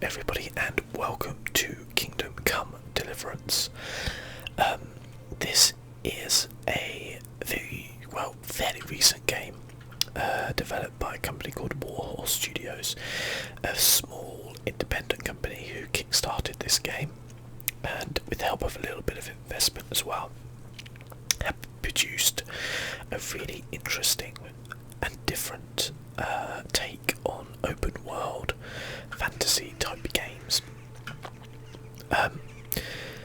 everybody, and welcome to Kingdom Come Deliverance. This is a fairly recent game developed by a company called Warhorse Studios, a small independent company who kickstarted this game, and with the help of a little bit of investment as well, have produced a really interesting and different take on open world fantasy type games.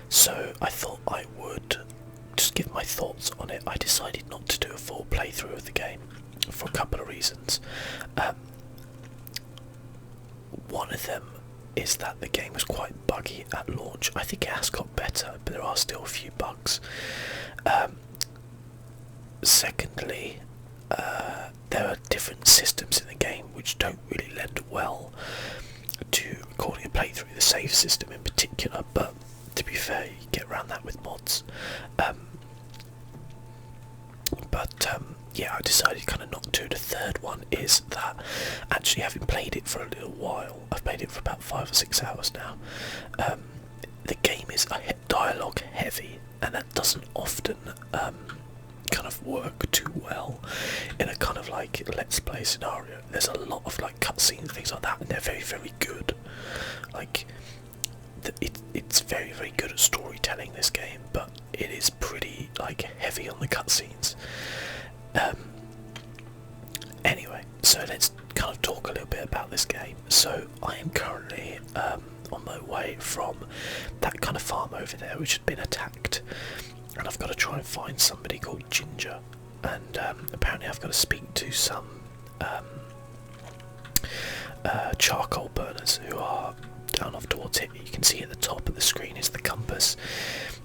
So I thought I would just give my thoughts on it. I decided not to do a full playthrough of the game for a couple of reasons. One of them is that the game was quite buggy at launch. I think it has got better, but there are still a few bugs. Secondly, there are different systems in the game which don't really lend well to recording a playthrough, the save system in particular, but to be fair, you get around that with mods. Yeah, I decided kind of not to. The third one is that, actually having played it for a little while, I've played it for about 5 or 6 hours now, the game is dialogue heavy, and that doesn't often kind of work too well in a kind of like let's play scenario. There's a lot of like cutscenes and things like that, and they're very, very good. Like it's very, very good at storytelling, this game, but it is pretty like heavy on the cutscenes. Anyway, so let's kind of talk a little bit about this game. So I am currently on my way from that kind of farm over there which had been attacked, and I've got to try and find somebody called Ginger, and apparently I've got to speak to some charcoal burners who are down off towards it. You can see at the top of the screen is the compass.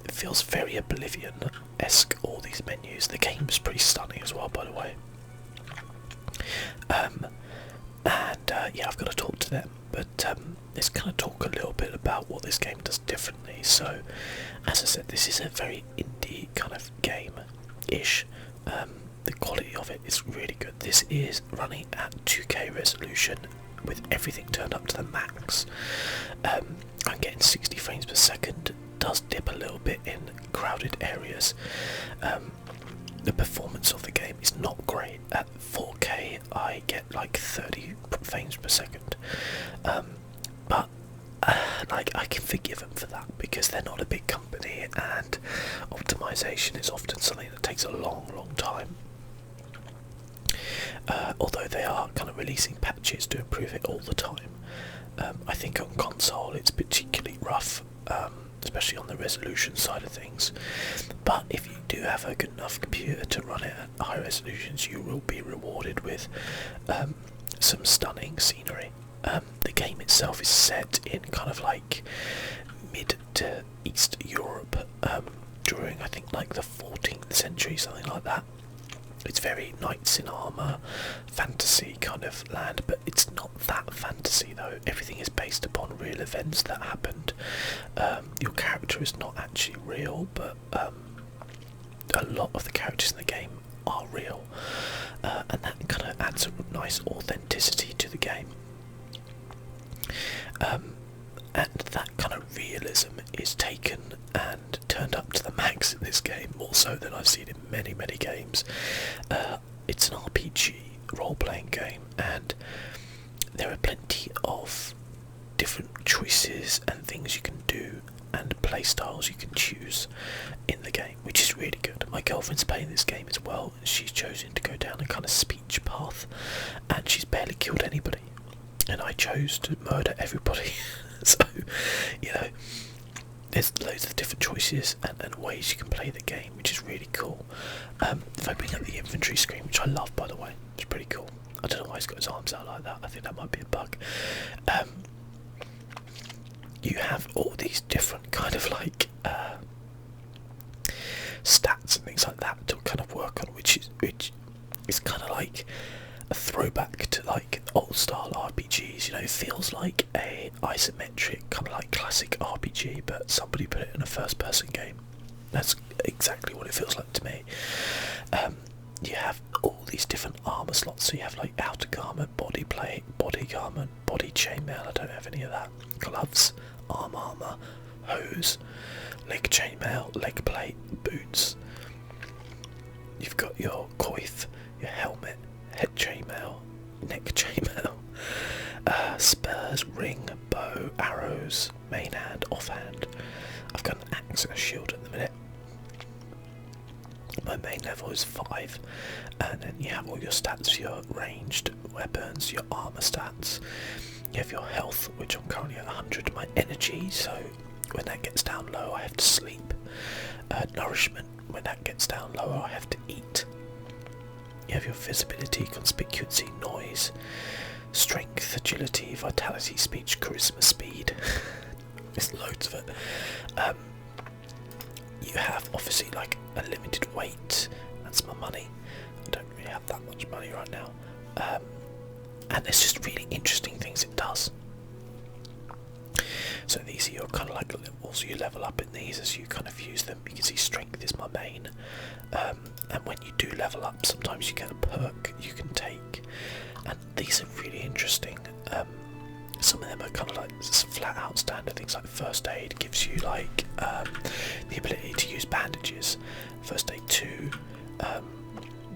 It feels very Oblivion-esque, all these menus. The game's pretty stunning as well, by the way. Yeah, I've got to talk to them, but let's kind of talk a little bit about what this game does differently. So, as I said, this is a very indie kind of game-ish. The quality of it is really good. This is running at 2K resolution with everything turned up to the max. I'm getting 60 frames per second. It does dip a little bit in crowded areas. The performance of the game is not great. At 4K I get like 30 frames per second, but like I can forgive them for that because they're not a big company, and optimization is often something that takes a long time. Although they are kind of releasing patches to improve it all the time. I think on console it's particularly rough, especially on the resolution side of things, but if you do have a good enough computer to run it at high resolutions, you will be rewarded with some stunning scenery. The game itself is set in kind of like mid to East Europe, during I think like the 14th century, something like that. It's very knights in armour, fantasy kind of land, but it's not that fantasy though. Everything is based upon real events that happened. Your character is not actually real, but a lot of the characters in the game are real, and that kind of adds a nice authenticity to the game. And that kind of realism is taken and turned up to the max in this game, more so than I've seen in many games. It's an RPG role-playing game, and there are plenty of different choices and things you can do and play styles you can choose in the game, which is really good. My girlfriend's playing this game as well, and she's chosen to go down a kind of speech path, and she's barely killed anybody, and I chose to murder everybody. So, you know, there's loads of different choices and ways you can play the game, which is really cool. If I bring up the inventory screen, which I love by the way, it's pretty cool. I don't know why he's got his arms out like that. I think that might be a bug. You have all these different kind of like stats and things like that to kind of work on, which is kind of like a throwback to like old style RPGs. You know, it feels like a isometric kind of like classic RPG, but somebody put it in a first person game. That's exactly what it feels like to me. you have all these different armour slots. So you have like outer garment, body plate, body garment, body chainmail. I don't have any of that. Gloves, armour, hose, leg chainmail, leg plate, boots. You've got your coif, your helmet, head chainmail, neck chainmail, spurs, ring, bow, arrows, main hand, offhand. I've got an axe and a shield at the minute. My main level is 5, and then you have all your stats for your ranged weapons, your armour stats. You have your health, which I'm currently at 100, my energy, so when that gets down low I have to sleep. Nourishment, when that gets down lower I have to eat. You have your visibility, conspicuity, noise, strength, agility, vitality, speech, charisma, speed. There's loads of it. You have obviously like a limited weight. That's my money. I don't really have that much money right now. And there's just really interesting things it does. So these are your kind of like levels. You level up in these as you kind of use them. You can see strength is my main. And when you do level up, sometimes you get a perk you can take. And these are really interesting. Some of them are kind of like flat out standard things, like first aid gives you like the ability to use bandages. First aid 2,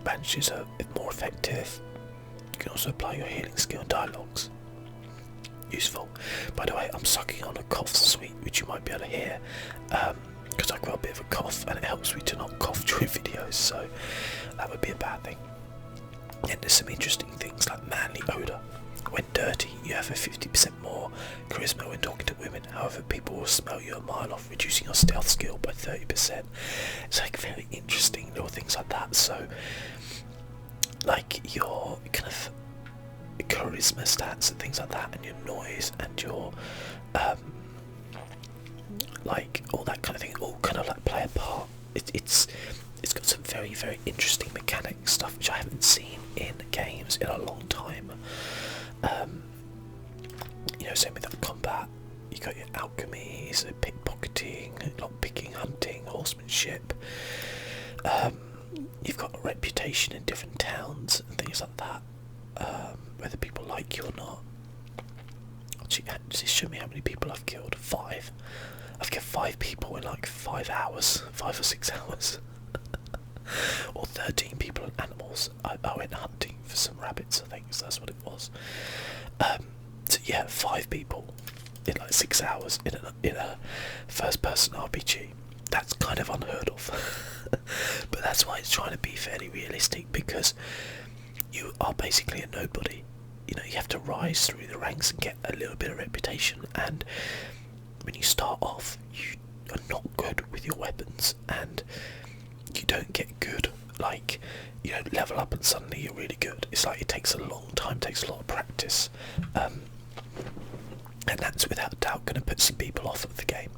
bandages are more effective. You can also apply your healing skill and dialogues. Useful. By the way, I'm sucking on a cough sweet, which you might be able to hear, because I've got a bit of a cough and it helps me to not cough during videos, so that would be a bad thing. And there's some interesting things like manly odour. When dirty, you have a 50% more charisma when talking to women. However, people will smell you a mile off, reducing your stealth skill by 30%. It's like very interesting little things like that. So, like your kind of charisma stats and things like that, and your noise and your like all that kind of thing, all kind of like play a part. It's got some very, very interesting mechanic stuff which I haven't seen in games in a long time. You know, same with that combat. You got your alchemy, so pickpocketing, lockpicking, hunting, horsemanship. You've got a reputation in different towns and things like that. Whether people like you or not. Actually, does this show me how many people I've killed? 5. I've killed 5 people in like 5 hours, 5 or 6 hours. Or 13 people and animals. I went hunting for some rabbits, I think, so that's what it was. So yeah, 5 people in like 6 hours in a first-person RPG. That's kind of unheard of. But that's why it's trying to be fairly realistic, because you are basically a nobody. You know, you have to rise through the ranks and get a little bit of reputation, and when you start off you are not good with your weapons, and you don't get good, like, you don't level up and suddenly you're really good. It's like it takes a long time, takes a lot of practice, and that's without doubt going to put some people off of the game.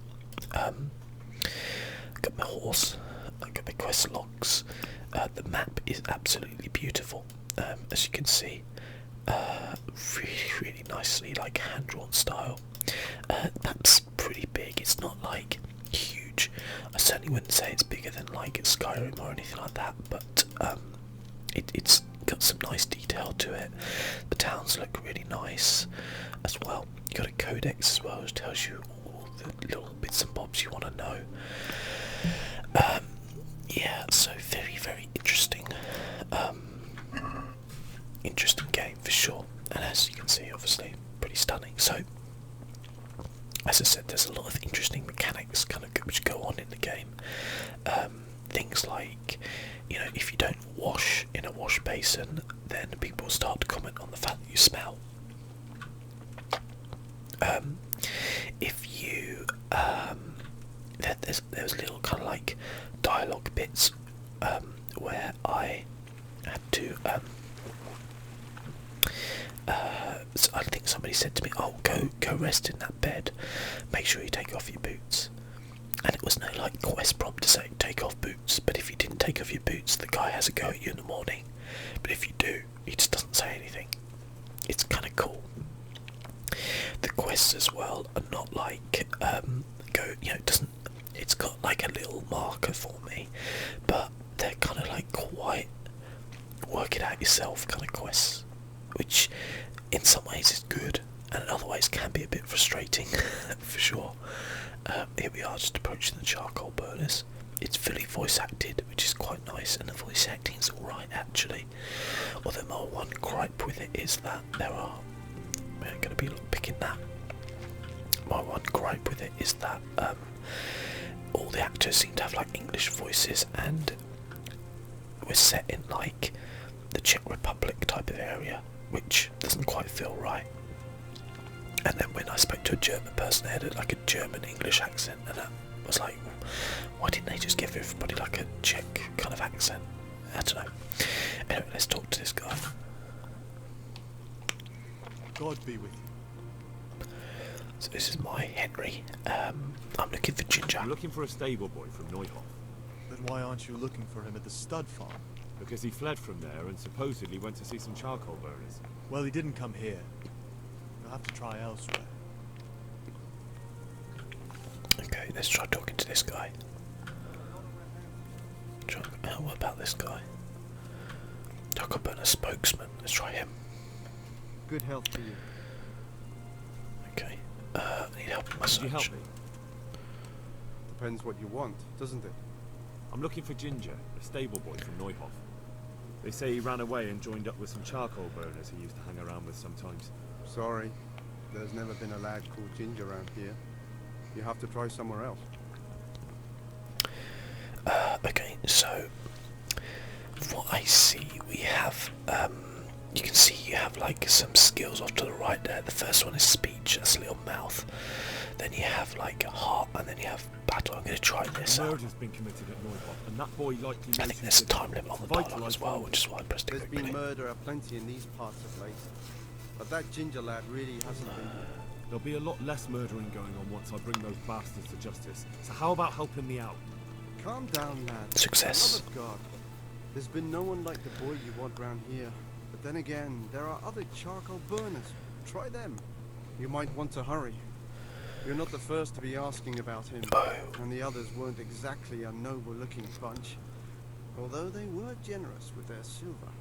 Got my horse, I got my quest logs. The map is absolutely beautiful, as you can see. Really, really nicely, like hand-drawn style. Map's pretty big. It's not like huge. I certainly wouldn't say it's bigger than like Skyrim or anything like that, but it's got some nice detail to it. The towns look really nice as well. You got a codex as well, which tells you all the little bits and bobs you want to know. Yeah, so very, very interesting. Interesting game for sure, and as you can see, obviously pretty stunning. So, as I said, there's a lot of interesting mechanics kind of which go on in the game. Things like, you know, if you don't wash in a wash basin, then people start to comment on the fact that you smell. If you there was little kind of like dialogue bits where I had to so I think somebody said to me, "Oh, go rest in that bed. Make sure you take off your boots." And it was no like quest prompt to say take off boots. But if you didn't take off your boots, the guy has a go at you in the morning. But if you do, he just doesn't say anything. It's kind of cool. The quests as well are not like it doesn't. It's got like a little marker for me, but they're kind of like quite work it out yourself kind of quests, which in some ways is good, and in other ways can be a bit frustrating, for sure. Here we are, just approaching the charcoal burners. It's fully voice acted, which is quite nice, and the voice acting's alright actually. Although my one gripe with it is that there are, we're going to be picking that. My one gripe with it is that all the actors seem to have like English voices, and we're set in like the Czech Republic type of area, which doesn't quite feel right. And then when I spoke to a German person, they had like a German English accent, and I was like, why didn't they just give everybody like a Czech kind of accent? I don't know. Anyway, let's talk to this guy. God be with you. So this is my Henry. I'm looking for Ginger. I'm looking for a stable boy from Neuhof. Then why aren't you looking for him at the stud farm? Because he fled from there and supposedly went to see some charcoal burners. Well, he didn't come here. You'll have to try elsewhere. Okay, let's try talking to this guy. What about this guy? Charcoal burner spokesman. Let's try him. Good health to you. Okay. I need help with my search. Could you help me? Depends what you want, doesn't it? I'm looking for Ginger, a stable boy from Neuhof. They say he ran away and joined up with some charcoal burners he used to hang around with sometimes. Sorry, there's never been a lad called Ginger around here. You have to try somewhere else. Okay, so what I see, we have you can see you have like some skills off to the right there. The first one is speech, that's little mouth. Then you have like a heart, and then you have battle. I'm going to try this out. Murder's been committed at Neuhof, and that boy likely. I think there's a time limit on the dialogue as well, which is why I pressed it There's quickly. been murder aplenty in these parts of late. But that Ginger lad really hasn't been. There'll be a lot less murdering going on once I bring those bastards to justice. So how about helping me out? Calm down, lad. Success. For the love of God. There's been no one like the boy you want round here. But then again, there are other charcoal burners. Try them. You might want to hurry. You're not the first to be asking about him. And the others weren't exactly a noble-looking bunch. Although they were generous with their silver.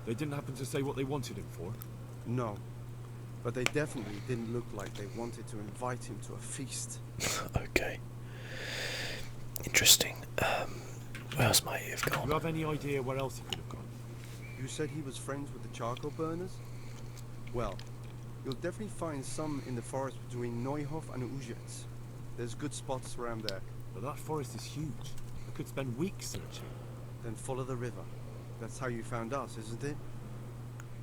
They didn't happen to say what they wanted him for? No. But they definitely didn't look like they wanted to invite him to a feast. Okay. Interesting. Where else might he have Do gone? you have any idea where else he could have gone? You said he was friends with the charcoal burners? Well, you'll definitely find some in the forest between Neuhof and Ujets. There's good spots around there. But that forest is huge. I could spend weeks searching. Then follow the river. That's how you found us, isn't it?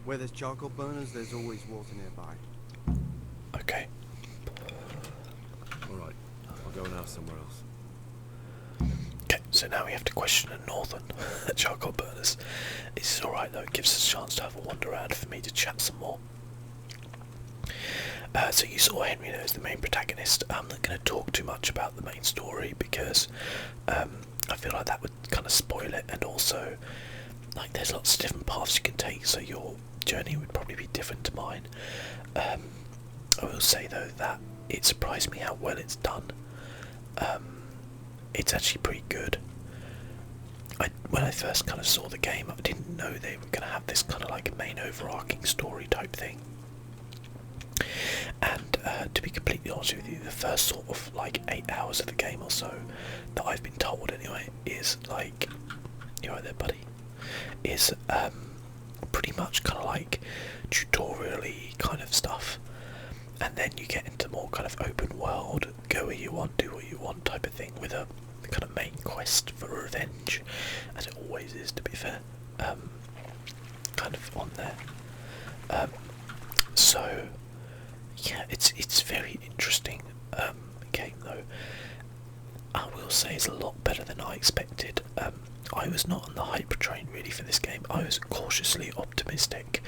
Where there's charcoal burners, there's always water nearby. Okay. Alright, I'll go and ask somewhere else. Okay, so now we have to question a northern charcoal burners. This is alright though, it gives us a chance to have a wander around for me to chat some more. So you saw Henry there as the main protagonist. I'm not going to talk too much about the main story because I feel like that would kind of spoil it, and also like there's lots of different paths you can take, so your journey would probably be different to mine. I will say though that it surprised me how well it's done. It's actually pretty good. When I first kind of saw the game, I didn't know they were going to have this kind of like main overarching story type thing. And to be completely honest with you, the first sort of like 8 hours of the game or so, that I've been told anyway, is like, you right there buddy, is pretty much kind of like tutorial-y kind of stuff, and then you get into more kind of open world, go where you want, do what you want type of thing, with a kind of main quest for revenge, as it always is to be fair, kind of on there. So yeah, it's very interesting game though. I will say it's a lot better than I expected. I was not on the hype train really for this game. I was cautiously optimistic.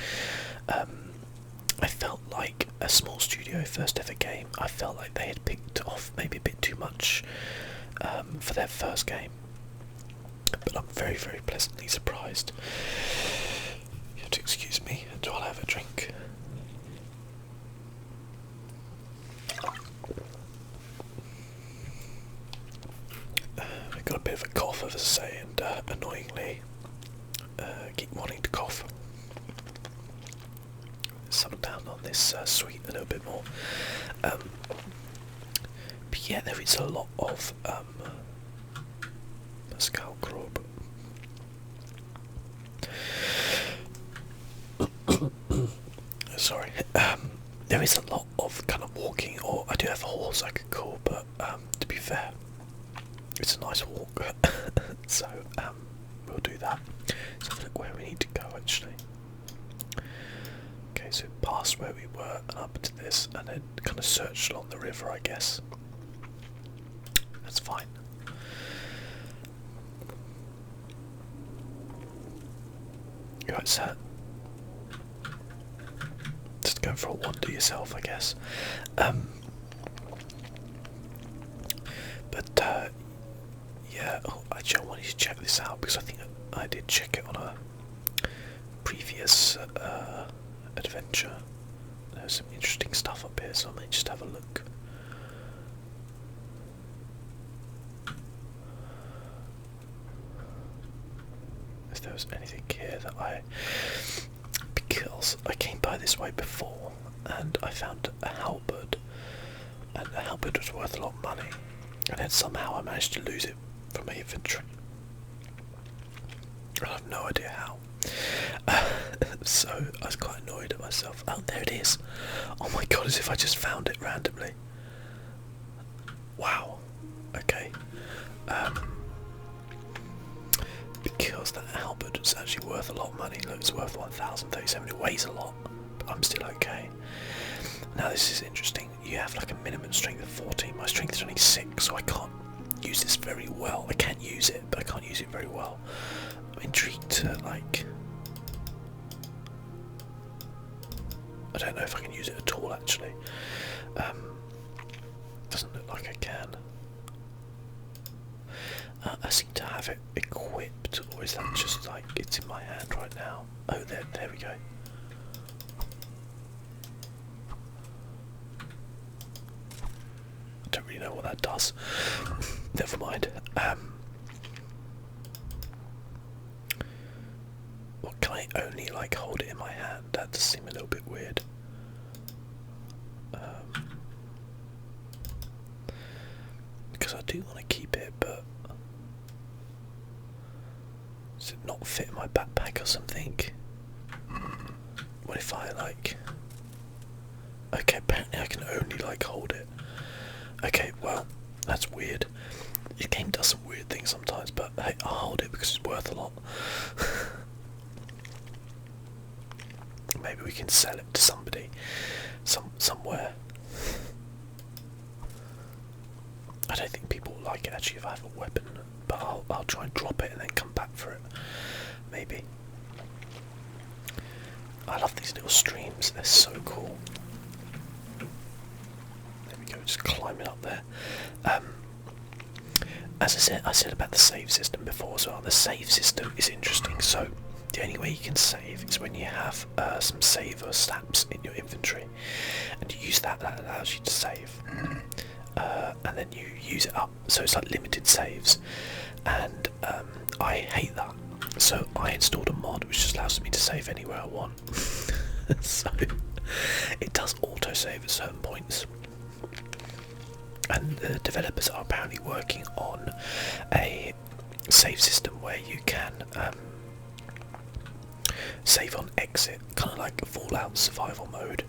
I felt like a small studio first ever game. I felt like they had picked off maybe a bit too much for their first game. But I'm very, very pleasantly surprised. You have to excuse me until I have a drink. I got a bit of a cough, as I say, and annoyingly keep wanting to cough this suite a little bit more. But yeah, there is a lot of Pascal Grob. Sorry. There is a lot of kind of walking, or I do have a horse I could call, but to be fair, it's a nice walk. So we'll do that. Let's have a look where we need to go actually. Okay, so past where we were and up to this, and then kind of search along the river, I guess. That's fine. Right, so just go for a wander yourself, I guess. But yeah, actually I wanted to check this out because I think I did check it on a previous adventure. There's some interesting stuff up here, so I might just have a look. If there was anything here that because I came by this way before and I found a halberd, and the halberd was worth a lot of money, and then somehow I managed to lose it from my inventory. I have no idea how. So I was quite annoyed at myself. Oh, there it is. Oh my god, as if I just found it randomly. Wow. Okay. Because that halberd is actually worth a lot of money. Look, it's worth 1,037. It weighs a lot, but I'm still okay. Now this is interesting. You have like a minimum strength of 14. My strength is only 6, so I can't use this very well. I can use it, but I can't use it very well. I'm intrigued to like... I don't know if I can use it at all actually. Doesn't look like I can. I seem to have it equipped, or is that just like it's in my hand right now? Oh, there we go. I don't really know what that does. Never mind. Well, can I only like hold it in my hand? That does seem a little bit weird. Because I do want to keep it, but does it not fit in my backpack or something? What if I like... Okay, apparently I can only like hold it. Okay, well, that's weird. This game does some weird things sometimes, but hey, I'll hold it because it's worth a lot. Maybe we can sell it to somebody, somewhere. I don't think people will like it actually if I have a weapon, but I'll try and drop it and then come back for it. Maybe. I love these little streams, they're so cool. There we go, just climbing up there. As I said about the save system before as well. The save system is interesting. So the only way you can save is when you have some saver stamps in your inventory, and you use that allows you to save. And then you use it up, so it's like limited saves, and I hate that. So I installed a mod which just allows me to save anywhere I want. So it does autosave at certain points, and the developers are apparently working on a save system where you can save on exit, kind of like Fallout survival mode.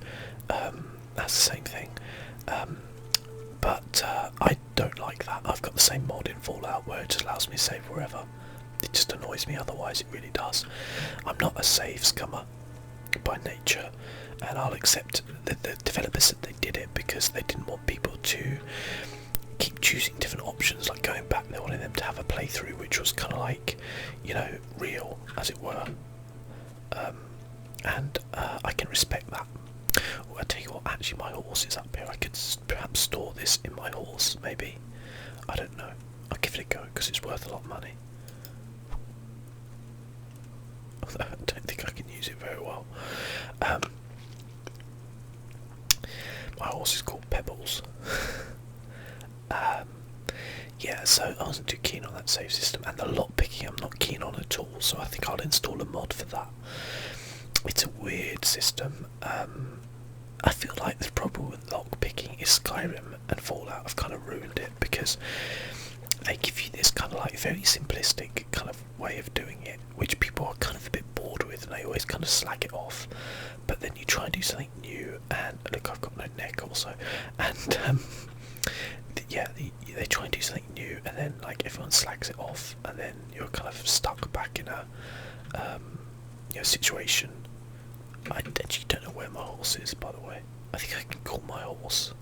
That's the same thing. But I don't like that. I've got the same mod in Fallout where it just allows me to save wherever. It just annoys me, otherwise it really does. I'm not a save scummer by nature, and I'll accept that the developers said they did it because they didn't want people to keep choosing different options, like going back. They wanted them to have a playthrough which was kind of like, you know, real, as it were. And I can respect that. Well, I tell you what, actually my horse is up here. I could perhaps store this in my horse, maybe. I don't know. I'll give it a go because it's worth a lot of money. Although I don't think I can use it very well. My horse is called Pebbles. Yeah, so I wasn't too keen on that save system, and the lockpicking I'm not keen on at all, so I think I'll install a mod for that. It's a weird system, I feel like the problem with lockpicking is Skyrim and Fallout have kind of ruined it, because they give you this kind of like very simplistic kind of way of doing it, which people are kind of a bit bored with, and they always kind of slag it off. But then you try and do something new, and look, I've got no neck also, and yeah, they try and do something new, and then like everyone slags it off, and then you're kind of stuck back in a situation. I actually don't know where my horse is, by the way. I think I can call my horse.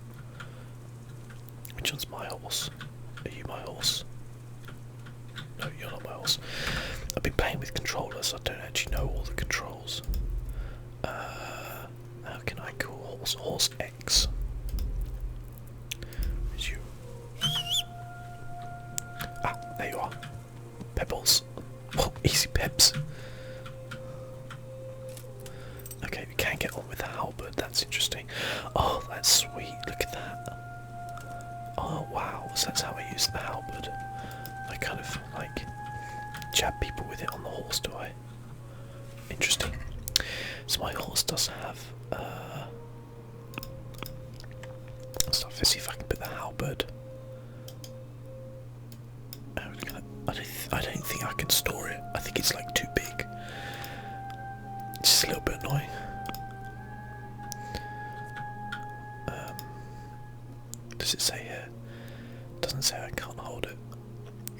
Which one's my horse? Are you my horse? No, you're not my horse. I've been playing with controllers, so I don't actually know all the controls. How can I call horse? Horse X. Is you? Ah, there you are. Pebbles. Oh, easy peps. Okay, we can get on with the halberd, that's interesting. Oh, that's sweet, look at that. Oh wow, so that's how I use the halberd. I kind of like jab people with it on the horse, do I? Interesting. So my horse does have stuff. Let's see if I can put the halberd. I don't think I can store it. I think it's like too big. It's just a little bit annoying. Does it say here? It doesn't say I can't hold it.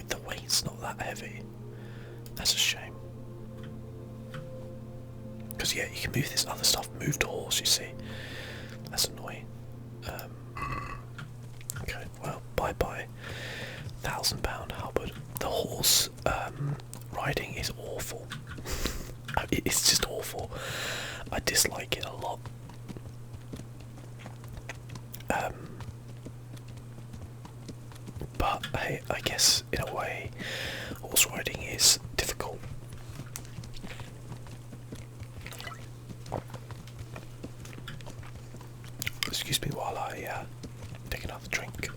The weight's not that heavy. That's a shame. Because yeah, you can move this other stuff. Move the horse, you see. That's annoying. Okay, well, bye bye. £1,000 halberd. The horse riding is awful. It's just awful. I dislike it a lot. But hey, I guess in a way, horse riding is difficult. Excuse me while I take another drink.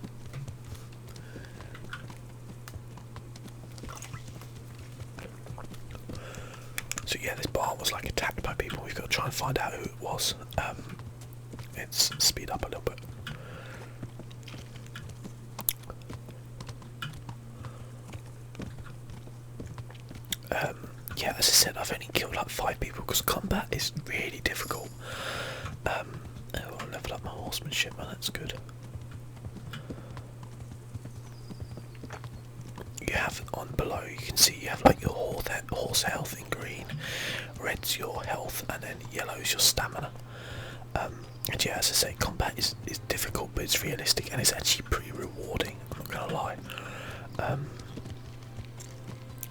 So yeah, this bar was like attacked by people. We've got to try and find out who it was. Let's speed up a little bit. Yeah, as I said, I've only killed like 5 people because combat is really difficult. Oh, I leveled up my horsemanship, man, that's good. You have on below, you can see you have like your horse health in green, red's your health, and then yellow's your stamina. And yeah, as I say, combat is difficult, but it's realistic, and it's actually pretty rewarding, I'm not gonna lie.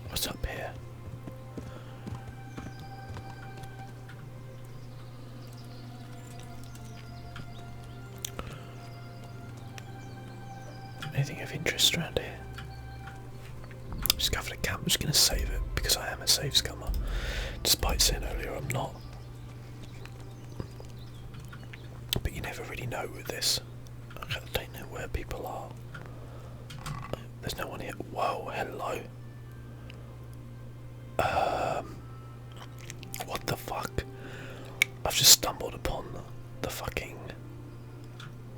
What's up here? Anything of interest around here? Discovered a camp. I'm just going to save it because I am a save scummer, despite saying earlier I'm not. But you never really know with this. I don't know where people are. There's no one here. Whoa, hello. What the fuck? I've just stumbled upon the fucking...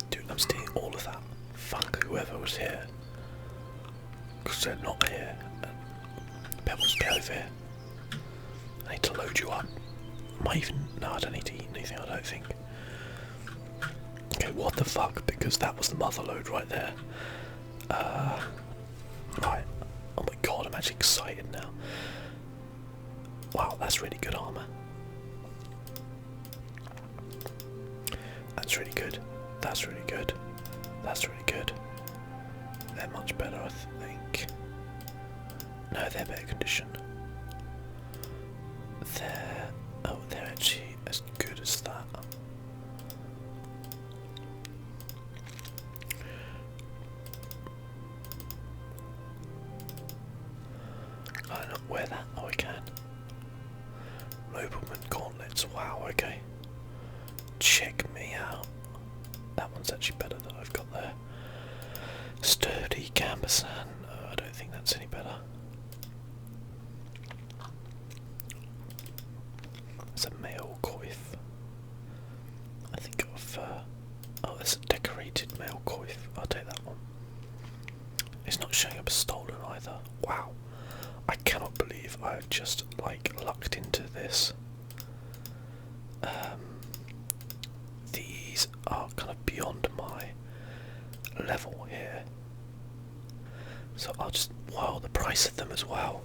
Dude, I'm stealing all of that. Fuck whoever was here. Because they're not here. Pebbles, get over here. I need to load you up. Am I even... No, I don't need to eat anything, I don't think. Okay, what the fuck? Because that was the mother load right there. Right. Oh my god, I'm actually excited now. Wow, that's really good armour. That's really good. That's really good. That's really good. They're much better, I think. No, they're better condition. They're actually as good as that. I don't know where that. Oh, I can. Nobleman gauntlets. Wow. Okay. Check me out. That one's actually better than I've got there. Sturdy gambesan. No, I don't think that's any better. It's a male coif. I think I've twice of them as well.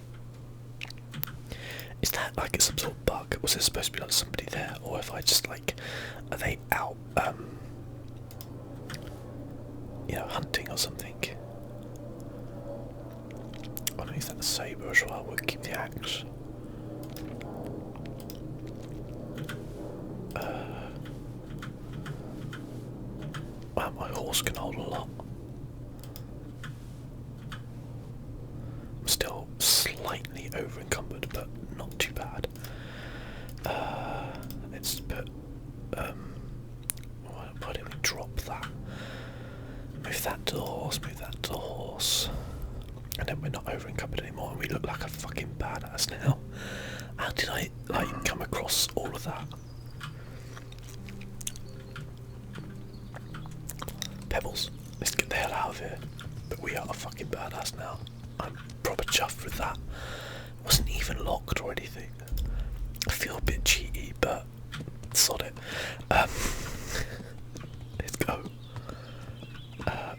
Is that like some sort of bug? Was there supposed to be like somebody there, or if I just like, are they out, you know, hunting or something? I don't use that saber as well. We'll keep the axe. Wow, my horse can hold a lot. I'm still slightly over encumbered, but not too bad. Let's put. Why did we drop that? Move that to the horse. Move that to the horse. And then we're not over encumbered anymore, and we look like a fucking badass now. How did I like come across all of that? Pebbles, let's get the hell out of here. But we are a fucking badass now. I'm proper chuffed with that. It wasn't even locked or anything. I feel a bit cheaty, but sod it. Let's go.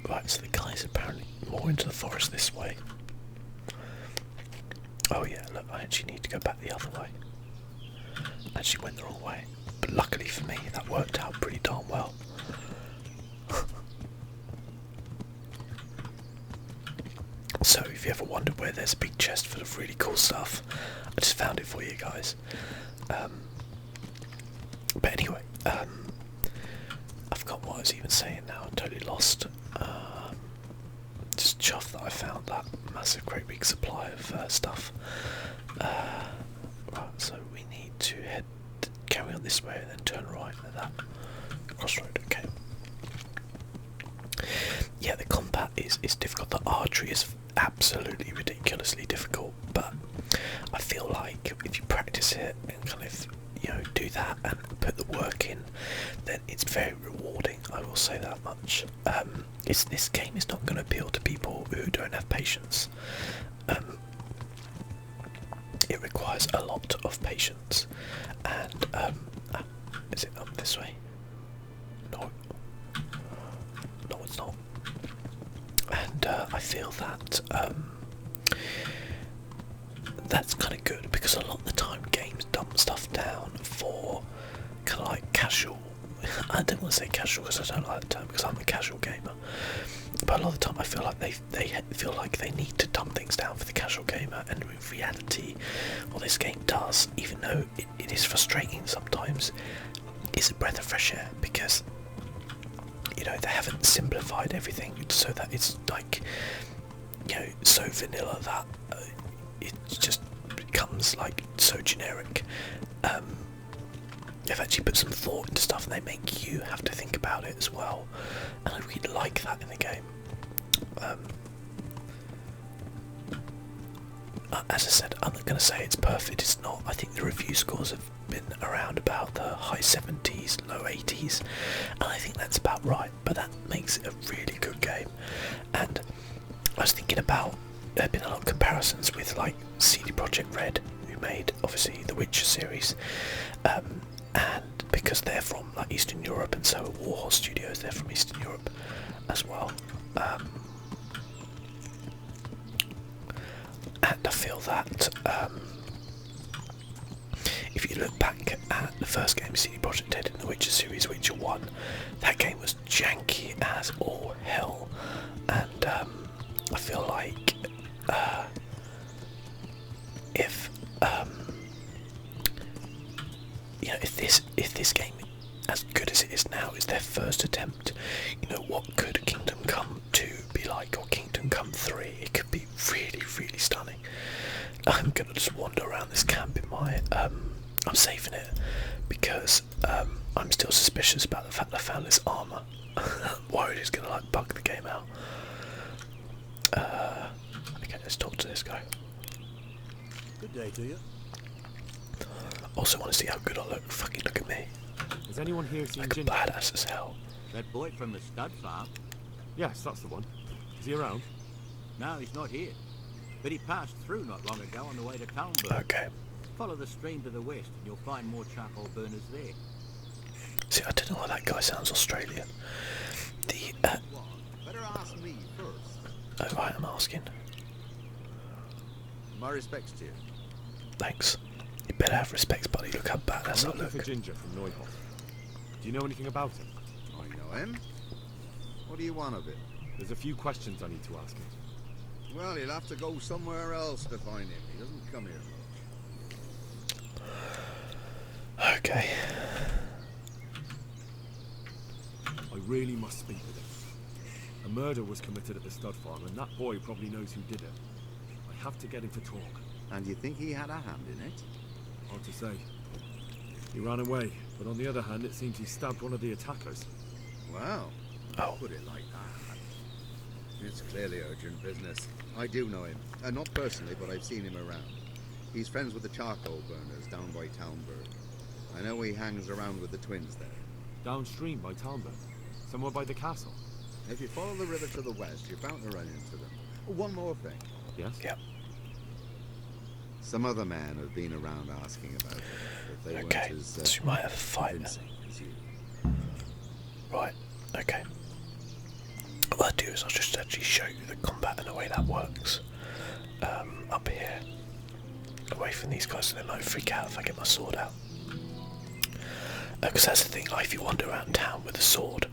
Right, so the guy's apparently more into the forest this way. Oh yeah, look, I actually need to go back the other way. I actually went the wrong way. But luckily for me, that worked out pretty darn well. So if you ever wondered where there's a big chest full of really cool stuff, I just found it for you guys. But anyway, I forgot what I was even saying now. I'm totally lost. Just chuffed that I found that massive, great big supply of stuff. Right, so we need to carry on this way and then turn right at that crossroad. Okay. Yeah, the combat is difficult. The archery is absolutely ridiculously difficult, but I feel like if you practice it and kind of, you know, do that and put the work in, then it's very rewarding. I will say that much. This game is not going to appeal to people who don't have patience. It requires a lot of patience, and is it up this way? No, it's not. And I feel that that's kind of good, because a lot of the time games dump stuff down for kind of like casual. I don't want to say casual because I don't like that term, because I'm a casual gamer. But a lot of the time I feel like they feel like they need to dump things down for the casual gamer, and in reality what this game does, even though it is frustrating sometimes, is a breath of fresh air, because, you know, they haven't simplified everything so that it's like, you know, so vanilla that it just becomes like so generic. They've actually put some thought into stuff, and they make you have to think about it as well, and I really like that in the game. As I said, I'm not going to say it's perfect, it's not. I think the review scores have been around about the high 70s, low 80s, and I think that's about right, but that makes it a really good game. And I was thinking about, there have been a lot of comparisons with like CD Projekt Red, who made obviously the Witcher series, and because they're from like Eastern Europe, and so are Warhorse Studios, they're from Eastern Europe as well. And I feel that if you look back at the first game CD Projekt did in the Witcher series, Witcher 1, that game was janky as all hell, and I feel like if you know, if this game, as good as it is now, is their first attempt, you know, what could Kingdom Come 2 be like, or Kingdom Come 3? It could be really, really stunning. I'm gonna just wander around this camp in my, I'm saving it, because I'm still suspicious about the fact that I found this armour. I'm worried it's gonna like bug the game out. Okay, let's talk to this guy. Good day to you. Also want to see how good I look. Fucking look at me. Has anyone here seen Like a Ginger? badass as hell. That boy from the stud farm? Yes, that's the one. Is he around? No, he's not here. But he passed through not long ago on the way to Talmberg. Okay. Follow the stream to the west and you'll find more charcoal burners there. See, I don't know why that guy sounds Australian. The, Better ask me first. oh right, I'm asking. My respects to you. Thanks. You better have respect, buddy. Look how badass I'm I looking for look. Ginger from Neuhoff. Do you know anything about him? I know him. What do you want of it? There's a few questions I need to ask him. Well, you'll have to go somewhere else to find him. He doesn't come here much. Okay. I really must speak with him. A murder was committed at the stud farm, and that boy probably knows who did it. I have to get him to talk. And you think he had a hand in it? Hard to say. He ran away, but on the other hand, it seems he stabbed one of the attackers. Well, Oh. put it like that. It's clearly urgent business. I do know him. Not personally, but I've seen him around. He's friends with the charcoal burners down by Townburg. I know he hangs around with the twins there. Downstream by Talbot, somewhere by the castle. If you follow the river to the west, you're bound to run into them. One more thing. Yes? Yep. Some other men have been around asking about it, but they Okay. weren't as So you might have a fight. convincing as you. Right. Okay. What I'll do is I'll just actually show you the combat and the way that works. Up here. Away from these guys, so they might freak out if I get my sword out. Because that's the thing, like if you wander around town with a sword,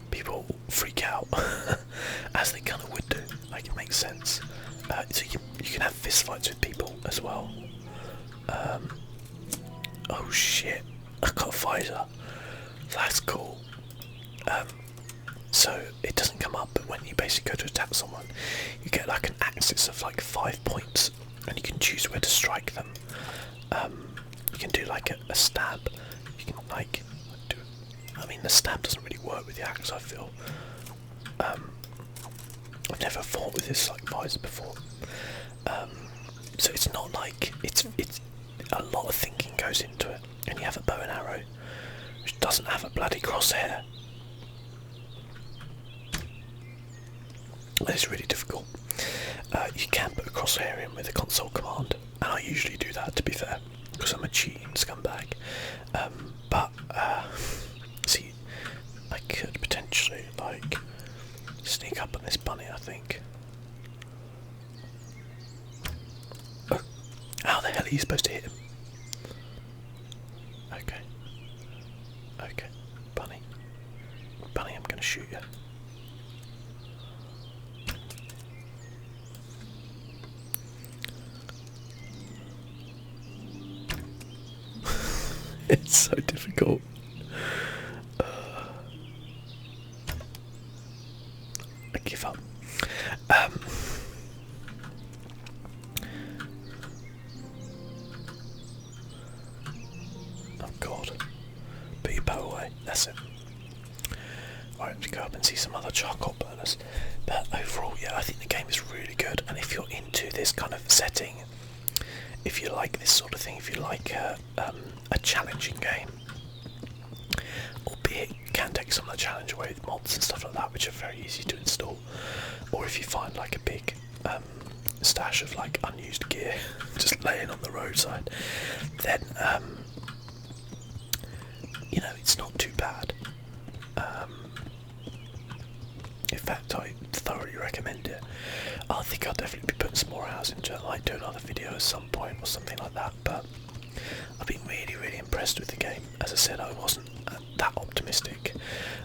people freak out, as they kind of would do. Like it makes sense. So you can have fist fights with people as well. Oh shit! I got a visor. That's cool. So it doesn't come up, but when you basically go to attack someone, you get like an axis of like 5 points, and you can choose where to strike them. You can do like a stab. You can like do. I mean, the stab doesn't really work with the axe. I feel. I've never fought with this like visor before, so it's not like it's a lot of thinking goes into it, and you have a bow and arrow, which doesn't have a bloody crosshair. It's really difficult. You can put a crosshair in with a console command, and I usually do that, to be fair, because I'm a cheating scumbag. But see, I could potentially like sneak up on this bunny, I think. Oh, how the hell are you supposed to hit him? Okay. Okay, bunny. Bunny, I'm gonna shoot you. It's so difficult. I give up. Oh god. Put your bow away. That's it. Right, to go up and see some other charcoal burners. But overall, yeah, I think the game is really good. And if you're into this kind of setting, if you like this sort of thing, if you like a challenging game, albeit you can take some of the challenge away with mods and stuff like that, which are very easy to install, or if you find like a big stash of like unused gear just laying on the roadside, then you know, it's not too bad. In fact, I thoroughly recommend it. I think I'll definitely be putting some more hours into it. I might do another video at some point or something like that, but I've been really, really impressed with the game. As I said, I wasn't that optimistic.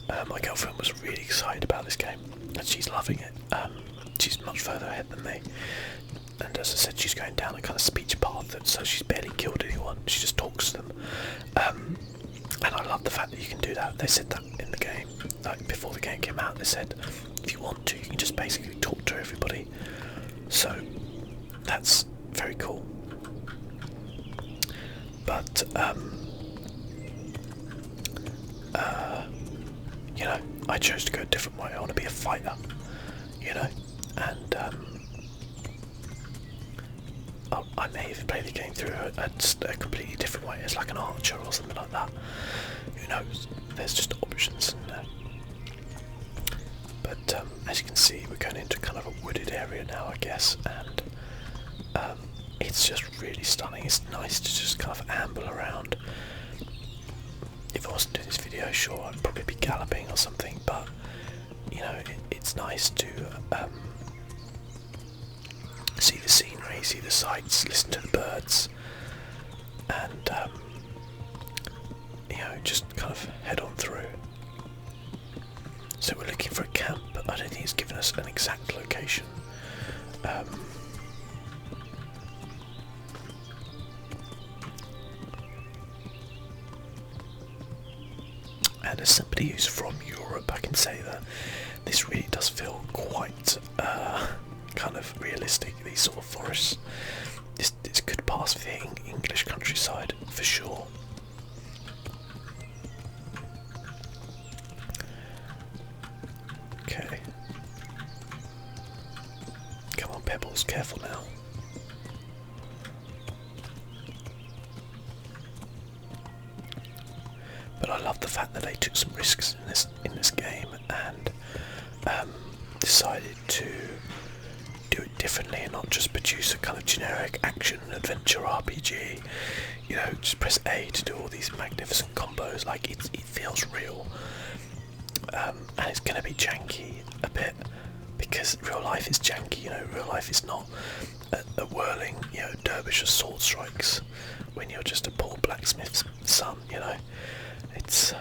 My girlfriend was really excited about this game, and she's loving it. She's much further ahead than me, and as I said, she's going down a kind of speech path, and so she's barely killed anyone. She just talks to them, and I love the fact that you can do that. They said that in the game, like before the game came out. They said if you want to, you can just basically talk to everybody. So that's very cool. But you know, I chose to go a different way. I want to be a fighter, you know, and I may even play the game through a completely different way, as like an archer or something like that. Who knows? There's just options in there. But as you can see, we're going into kind of a wooded area now, I guess, and it's just really stunning. It's nice to just kind of amble around. If I wasn't doing this video, sure, I'd probably be galloping or something, but you know, it's nice to see the scenery, see the sights, listen to the birds, and just kind of head on through. So we're looking for a camp, but I don't think it's given us an exact location. And as somebody who's from Europe, I can say that this really does feel quite kind of realistic, these sort of forests. This could pass for the English countryside, for sure. Okay. Come on, Pebbles, careful now. But I love the fact that they took some risks in this game and decided to do it differently and not just produce a kind of generic action adventure RPG. You know, just press A to do all these magnificent combos. Like it feels real, and it's going to be janky a bit because real life is janky. You know, real life is not a whirling, dervish of sword strikes when you're just a poor blacksmith's son. You know. It's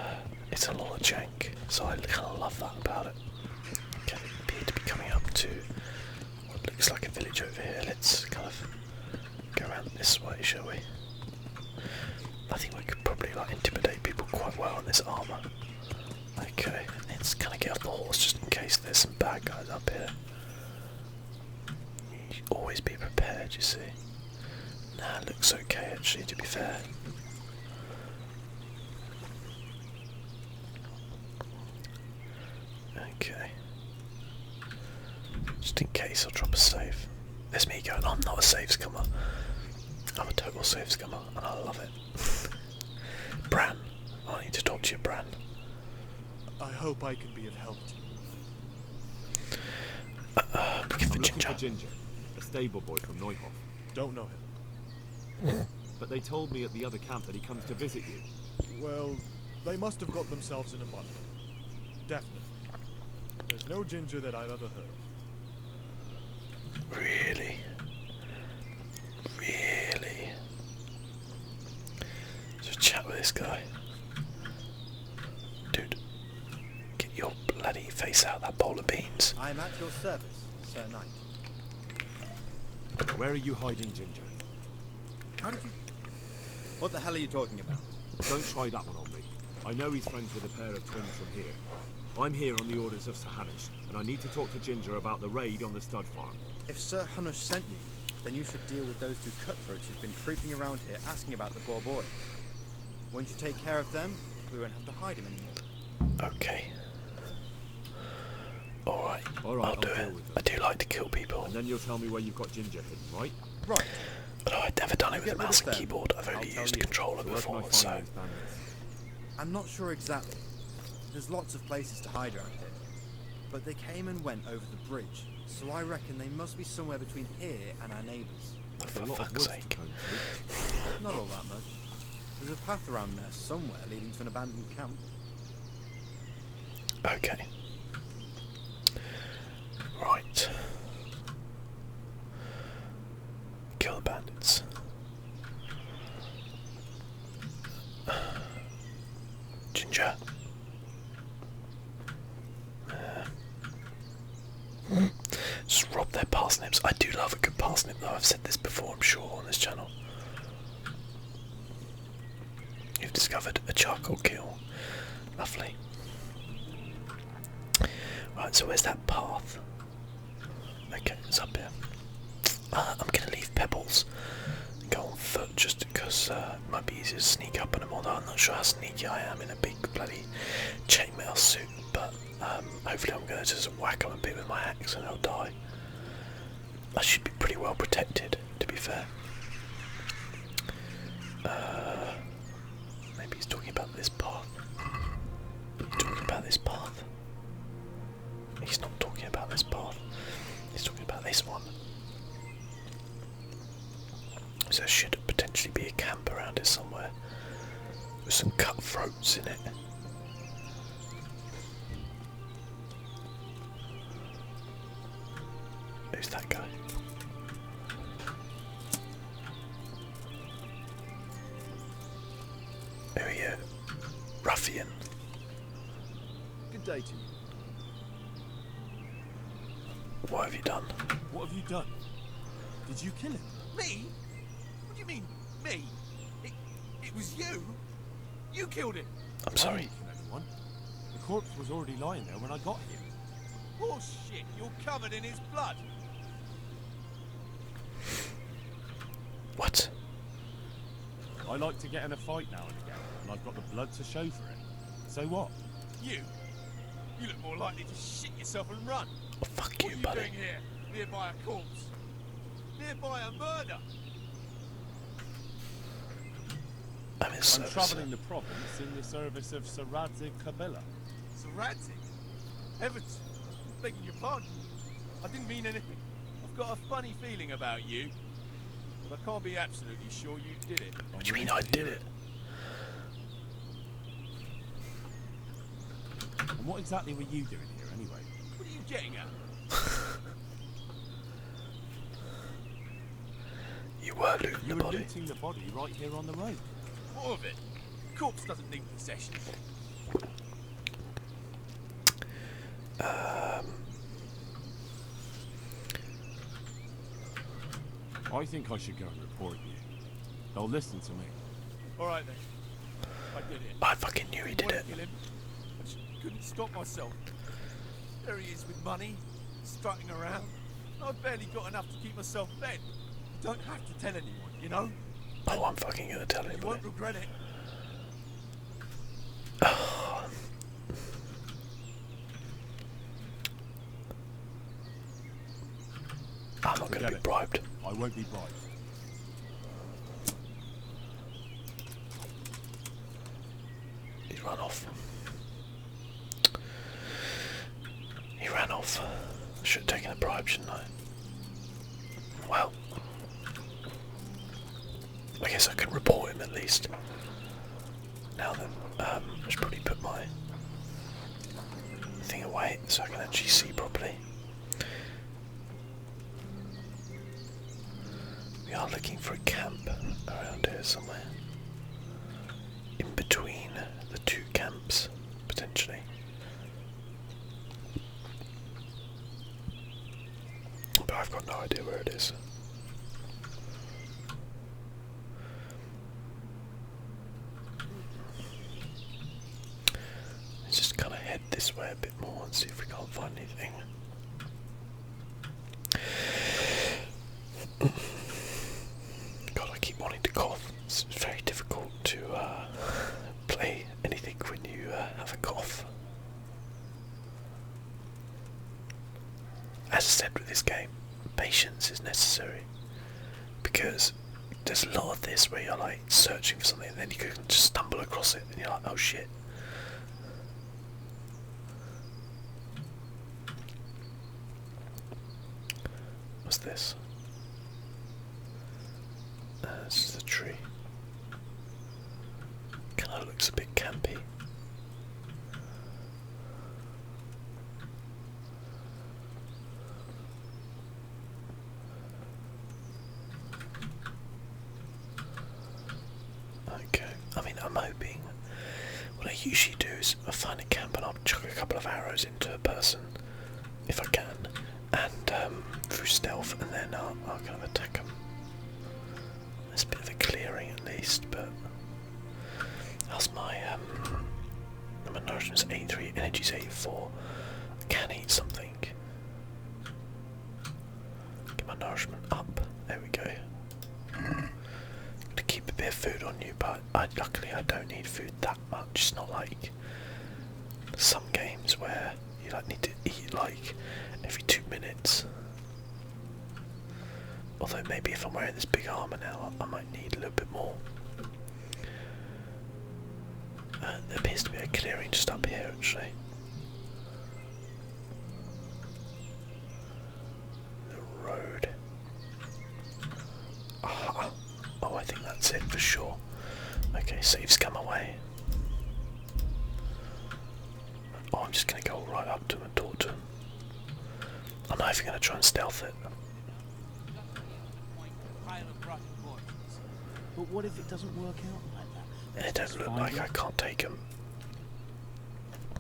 a lot of jank, so I kind of love that about it. Okay, we appear to be coming up to what looks like a village over here. Let's kind of go around this way, shall we? I think we could probably intimidate people quite well in this armour. Okay, let's kind of get off the horse just in case there's some bad guys up here. You should always be prepared, you see. Nah, it looks okay actually, to be fair. Okay. Just in case, I'll drop a save. There's me going, I'm not a save scummer. I'm a total save scummer, and I love it. Bran, I need to talk to you, Bran. I hope I can be of help to you. Looking for I'm looking Ginger. for Ginger, a stable boy from Neuhoff. Don't know him. But they told me at the other camp that he comes to visit you. Well, they must have got themselves in a muddle. Definitely. There's no Ginger that I've ever heard of. Really? Really? Just chat with this guy. Dude, get your bloody face out of that bowl of beans. I am at your service, Sir Knight. Where are you hiding, Ginger? How did you... What the hell are you talking about? Don't try that one on me. I know he's friends with a pair of twins from here. I'm here on the orders of Sir Hanush, and I need to talk to Ginger about the raid on the stud farm. If Sir Hanush sent you, then you should deal with those two cutthroats who've been creeping around here asking about the poor boy. Once you take care of them, we won't have to hide him anymore. Okay. Alright, All right, I'll do deal it. with them. I do like to kill people. And then you'll tell me where you've got Ginger hidden, right? Right. Although I've never done it with Get a rid mouse of and them. keyboard, I've I'll only tell used a you. controller So where can I before, find so... those bandits? I'm not sure exactly. There's lots of places to hide around here. But they came and went over the bridge, so I reckon they must be somewhere between here and our neighbours. There's For a lot of fuck's woods to sake. comb through. Not all that much. There's a path around there somewhere leading to an abandoned camp. Okay. Right. Kill the bandits. Ginger. Just rob their parsnips. I do love a good parsnip though, I've said this before I'm sure on this channel. You've discovered a charcoal kiln. Lovely. Right, so where's that path? Okay, it's up here. I'm going to leave Pebbles and go on foot just because it might be easier to sneak up on him, although I'm not sure how sneaky I am in a big bloody chainmail suit, but hopefully I'm going to just whack him a bit with my axe and he'll die. I should be pretty well protected, to be fair. Maybe he's talking about this path. Talking about this path. He's not talking about this path. He's talking about this one. So there should potentially be a camp around here somewhere with some cutthroats in it. Who's that guy? day to you. What have you done? What have you done? Did you kill him? Me? What do you mean, me? It was you? You killed him? I'm I sorry. didn't kill anyone. The corpse was already lying there when I got here. Bullshit, you're covered in his blood. What? I like to get in a fight now and again, and I've got the blood to show for it. So what? You look more likely to shit yourself and run. Oh, fuck What you, are you buddy. doing here, nearby a corpse? Nearby a murder? I'm in I'm service. travelling the province in the service of Sir Radzig Kabila. Saradzic? Everton? Begging your pardon. I didn't mean anything. I've got a funny feeling about you. But I can't be absolutely sure you did it. What do you mean I did it? And what exactly were you doing here anyway? What are you getting at? You were looting You the were body. looting the body right here on the road. More of it. Corpse doesn't need possessions. I think I should go and report you. They'll listen to me. Alright then. I did it. I fucking knew he did Wanted it. to kill him. I just couldn't stop myself. There he is with money, strutting around. I've barely got enough to keep myself fed. You don't have to tell anyone, you know? Oh, I'm fucking gonna tell You anybody. won't regret it. I'm not gonna Forget be it. bribed. I won't be bribed. He's run off. He ran off. I should have taken a bribe, shouldn't I? Well, I guess I can report him at least. Now then, I should probably put my thing away so I can actually see properly. We are looking for a camp around here somewhere. In between the two camps, potentially. But I've got no idea where it is. Let's just kind of head this way a bit more and see if we can't find anything. God, I keep wanting to cough. It's very difficult to play anything when you have a cough. As I said with this game, patience is necessary. Because there's a lot of this where you're like searching for something and then you can just stumble across it and you're like, oh shit. What's this? This is a tree. Kinda looks a bit campy. Okay, I mean, I'm hoping. What I usually do is I find a camp and I'll chuck a couple of arrows into a person, if I can, and through stealth, and then I'll kind of attack them. There's a bit of a clearing at least, but how's my nourishment's 83, energy's 84. I can eat something. Get my nourishment up. There we go. Gonna keep a bit of food on you, but luckily I don't need food that much. It's not like some games where you like need to eat like every 2 minutes. Although maybe if I'm wearing this big armour now, I might need a little bit more. There appears to be a clearing just up here, actually. The road. Ah, oh, I think that's it for sure. Okay, save's come away. Oh, I'm just going to go right up to him and talk to him. I'm not even going to try and stealth it. But what if it doesn't work out like that? They don't look like I can't take them.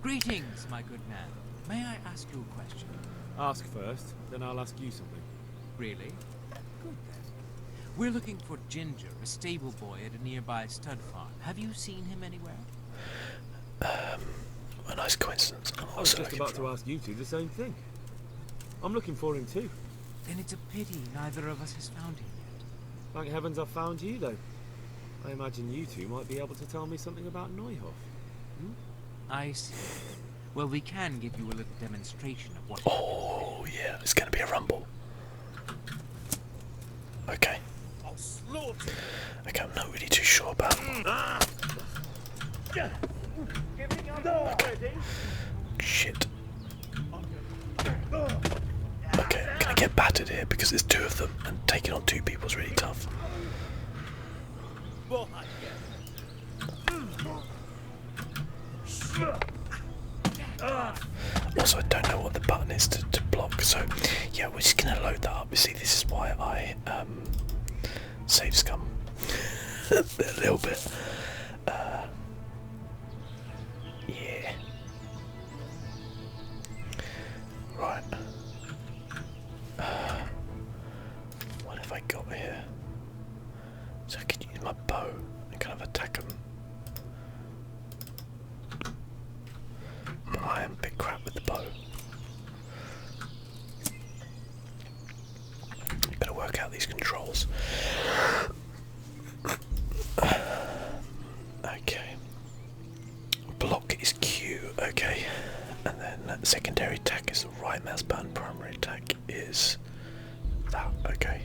Greetings, my good man. May I ask you a question? Ask first, then I'll ask you something. Really? Good then. We're looking for Ginger, a stable boy at a nearby stud farm. Have you seen him anywhere? A nice coincidence. I'm I was also just looking about for to ask you two the same thing. I'm looking for him too. Then it's a pity neither of us has found him yet. Thank heavens I've found you, though. I imagine you two might be able to tell me something about Neuhoff. I see. Well, we can give you a little demonstration of what... Oh, yeah, it's going to be a rumble. Okay. I'll slaughter. Okay, I'm not really too sure about... Shit. Okay, I'm gonna get battered here because there's two of them, and taking on two people is really tough. Also, I don't know what the button is to block, so yeah, we're just gonna load that up. You see, this is why I save scum a little bit. Yeah. Right. What have I got here? So I can use my bow and kind of attack them. But I am a bit crap with the bow. Better work out these controls. Okay. Block is Q, okay. And then secondary attack is the right mouse button, primary attack is that, okay.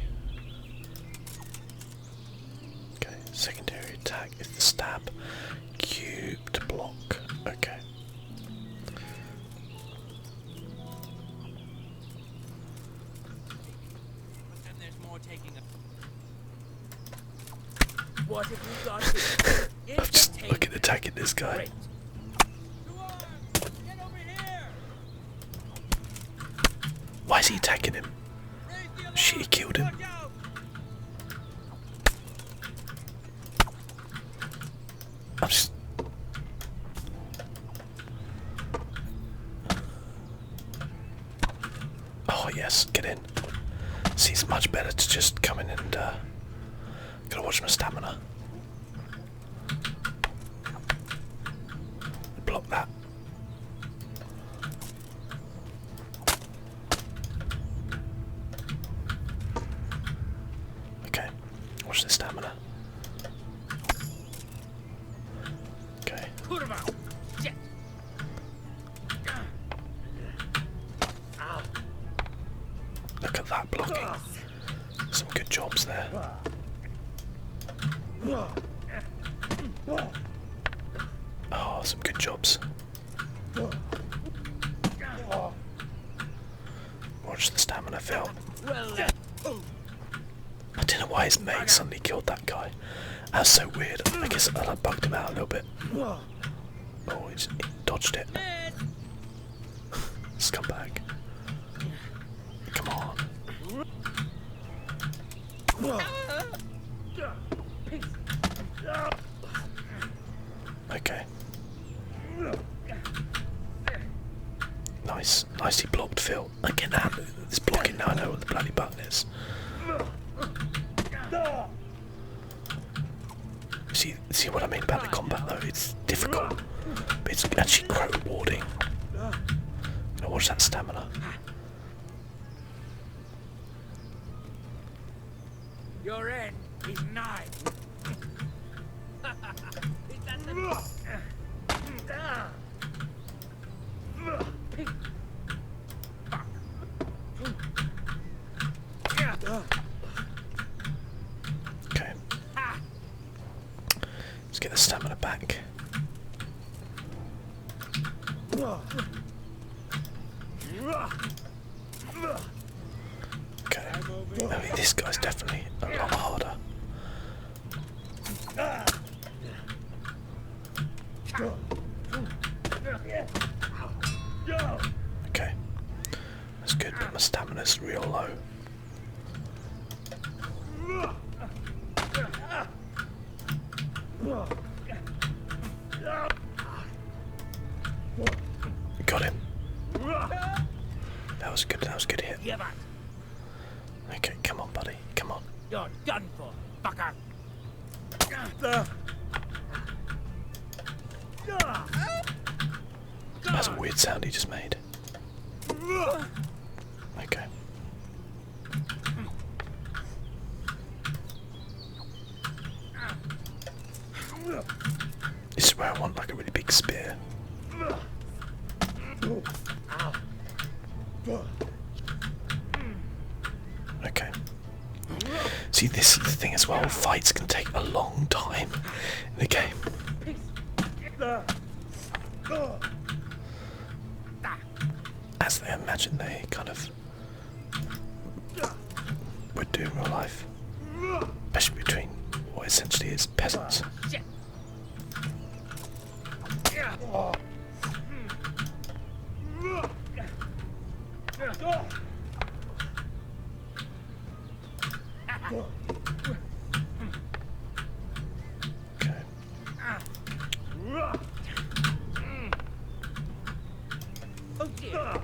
Okay, secondary attack is the stab, Q to block, okay. And there's more taking a... What have you got here? I'm just looking at attacking this guy. Great. Why is he attacking him? Shit, he killed him. I'm just... Oh yes, get in. See, it's much better to just come in and gotta watch my stamina. Block that. Okay, watch the stamina. Okay. Look at that blocking. Some good jobs there. Oh, some good jobs. Watch the stamina fill. I don't know why his mate suddenly killed that guy. That's so weird. I guess I bugged him out a little bit. Oh, he dodged it. Scumbag. Come on. Okay. Nice. Nicely blocked, Phil. Again, this blocking now, I know what the bloody button is. See what I mean about the combat though? It's difficult, but it's actually quite rewarding. Now watch that stamina. Your end is nigh. Okay. Let's get the stamina back. Okay. I mean, this guy's definitely a lot harder. Okay. That's good, but my stamina's real low. got him. That was good hit. Okay, come on, buddy. Come on. You're done for, fucker. That's a weird sound he just made. Okay. This is where I want like a really big spear. Okay. See, this is the thing as well. Fights can take a long time in the game. As they imagine they kind of would do in real life. Especially between what essentially is peasants. Okay. Oh dear.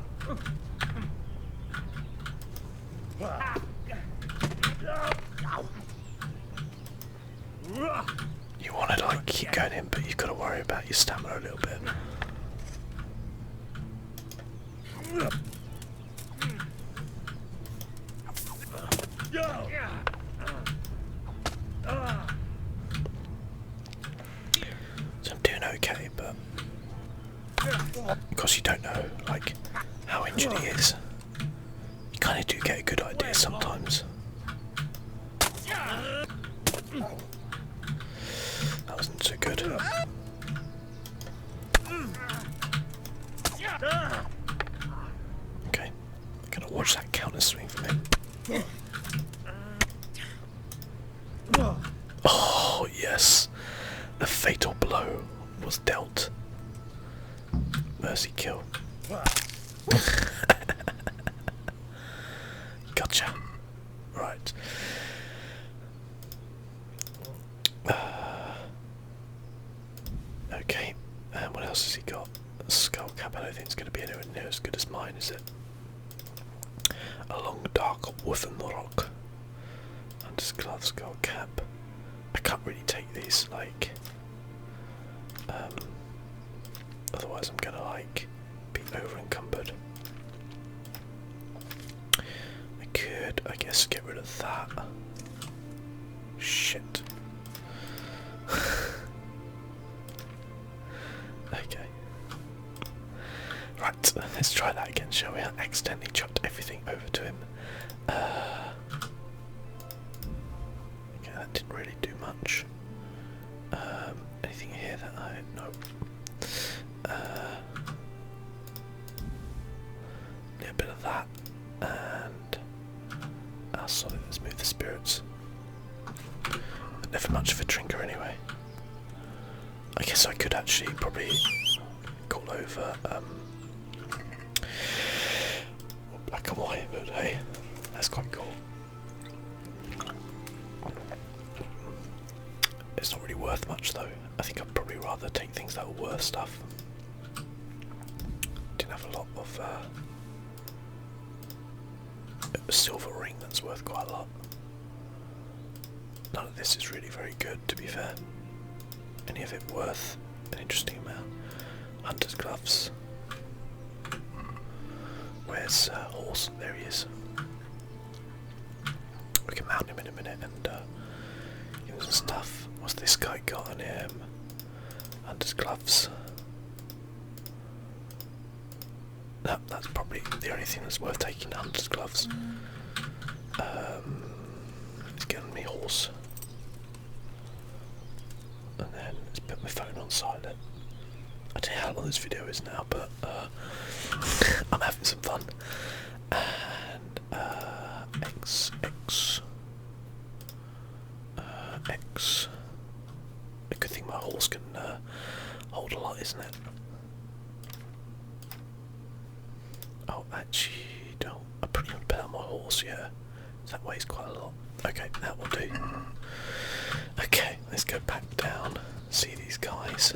You want to like keep going in, but you've got to worry about your stamina a little bit. So I'm doing okay, but of course you don't know like how injured he is. You kind of do get a good idea sometimes. That wasn't so good. Okay, gonna watch that counter swing from him. Oh yes, the fatal blow was dealt. Mercy kill. Gotcha. Right. Okay, and what else has he got? A skull cap. I don't think it's going to be anywhere near as good as mine, is it? A long dark woven rock. Undisclosed skull cap. I can't really take these, like, otherwise I'm gonna like be over encumbered. I could, I guess, get rid of that. Shit. Okay. Right, let's try that again, shall we? I accidentally chucked everything over to him. Okay, that didn't really do much. Anything here that I... no. Yeah, a bit of that, and... sorry, let's move the spirits. Never much of a drinker anyway. I guess I could actually probably call over black and white, but hey, that's quite cool. It's not really worth much though. I think I'd probably rather take things that were worth stuff. Didn't have a lot of a silver ring that's worth quite a lot. None of this is really very good, to be fair. Any of it worth an interesting amount. Hunter's gloves. Where's Horse? There he is. We can mount him in a minute and give him some stuff. What's this guy got on him? Hunter's gloves. No, that's probably the only thing that's worth taking. Hunter's gloves. Let's get on me Horse. And then let's put my phone on silent. I don't know how long this video is now, but I'm having some fun. And X. A good thing my horse can hold a lot, isn't it? Oh, actually, don't. I pretty much bet on my horse, yeah. That weighs quite a lot. Okay, that will do. Okay, let's go back down, see these guys.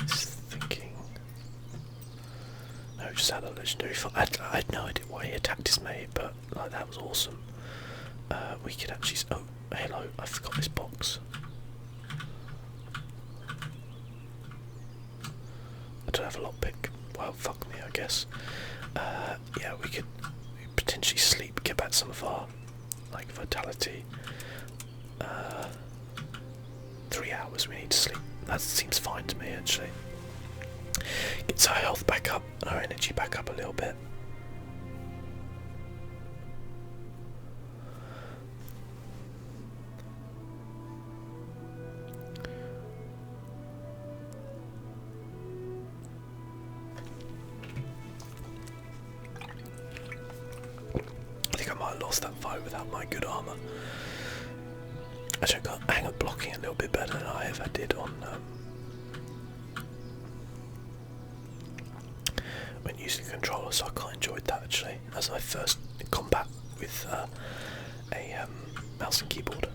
Is just had a legendary fight. I had no idea why he attacked his mate, but like that was awesome. We could actually. Oh, hello! I forgot this box. I don't have a lockpick. Well, fuck me, I guess. Yeah, we could potentially sleep, get back some of our like vitality. 3 hours we need to sleep. That seems fine to me, actually. Gets our health back up, our energy back up a little bit. I think I might have lost that fight without my good armor. Actually, I got hang up blocking a little bit better than I ever did on when using the controller, so I quite enjoyed that actually, as I first combat with a mouse and keyboard.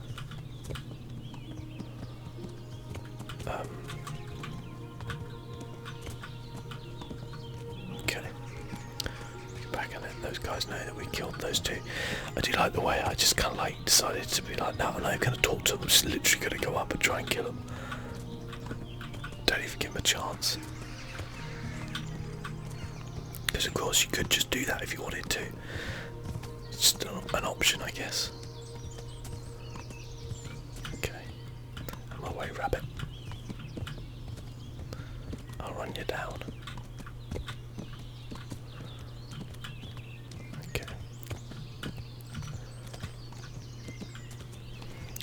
Okay. Get back and let those guys know that we killed those two. I do like the way I just kind of like decided to be like, no, I'm not going to talk to them, I'm just literally going to go up and try and kill them. Don't even give them a chance. Because of course you could just do that if you wanted to. It's just an option, I guess. Okay. On my way, rabbit. I'll run you down. Okay.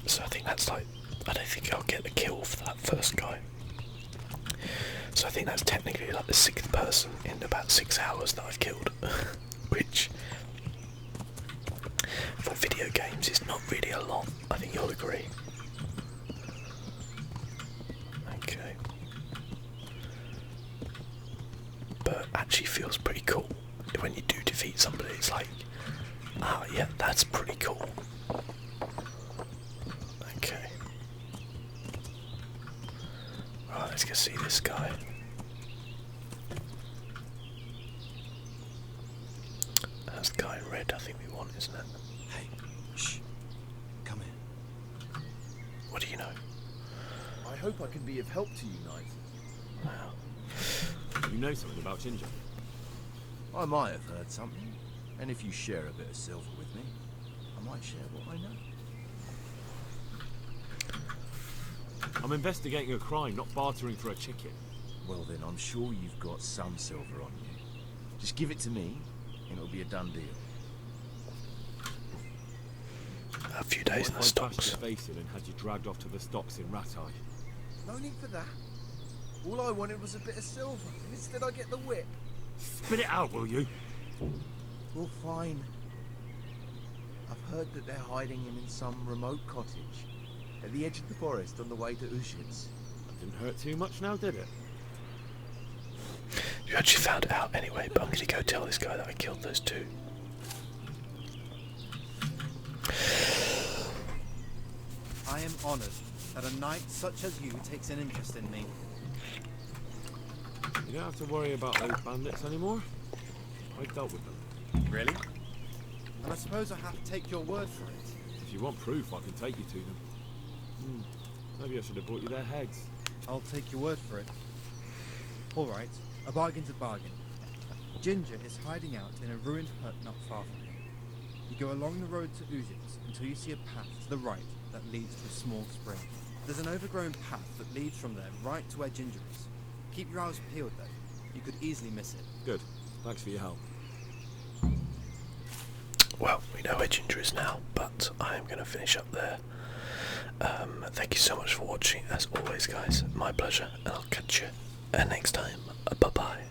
So I think that's like, I don't think I'll get the kill for that first guy. So I think that's technically like the 6th person in about 6 hours that I've killed, which for video games is not really a lot. I think you'll agree. Okay. But actually feels pretty cool when you do defeat somebody. It's like, ah, yeah, that's pretty cool. Okay. Right, let's go see this guy. That's the guy in red I think we want, isn't it? Hey, shh. Come here. What do you know? I hope I can be of help to you, Knight. Wow. You know something about Ginger? I might have heard something, and if you share a bit of silver with me, I might share what I know. I'm investigating a crime, not bartering for a chicken. Well then, I'm sure you've got some silver on you. Just give it to me, and it'll be a done deal. A few days in the What if I bashed stocks. your face in and had you dragged off to the stocks in Rat Eye? No need for that. All I wanted was a bit of silver, and instead I get the whip. Spit it out, will you? Well, fine. I've heard that they're hiding him in some remote cottage at the edge of the forest on the way to Ushitz. That didn't hurt too much now, did it? You actually found it out anyway, but I'm going to go tell this guy that I killed those two. I am honoured that a knight such as you takes an interest in me. You don't have to worry about those bandits anymore. I dealt with them. Really? And I suppose I have to take your word for it. If you want proof, I can take you to them. Maybe I should have brought you their heads. I'll take your word for it. Alright, a bargain's a bargain. Ginger is hiding out in a ruined hut not far from here. You go along the road to Ushitz until you see a path to the right that leads to a small spring. There's an overgrown path that leads from there right to where Ginger is. Keep your eyes peeled though. You could easily miss it. Good. Thanks for your help. Well, we know where Ginger is now, but I am going to finish up there. Thank you so much for watching, as always guys. My pleasure, and I'll catch you next time. Bye bye.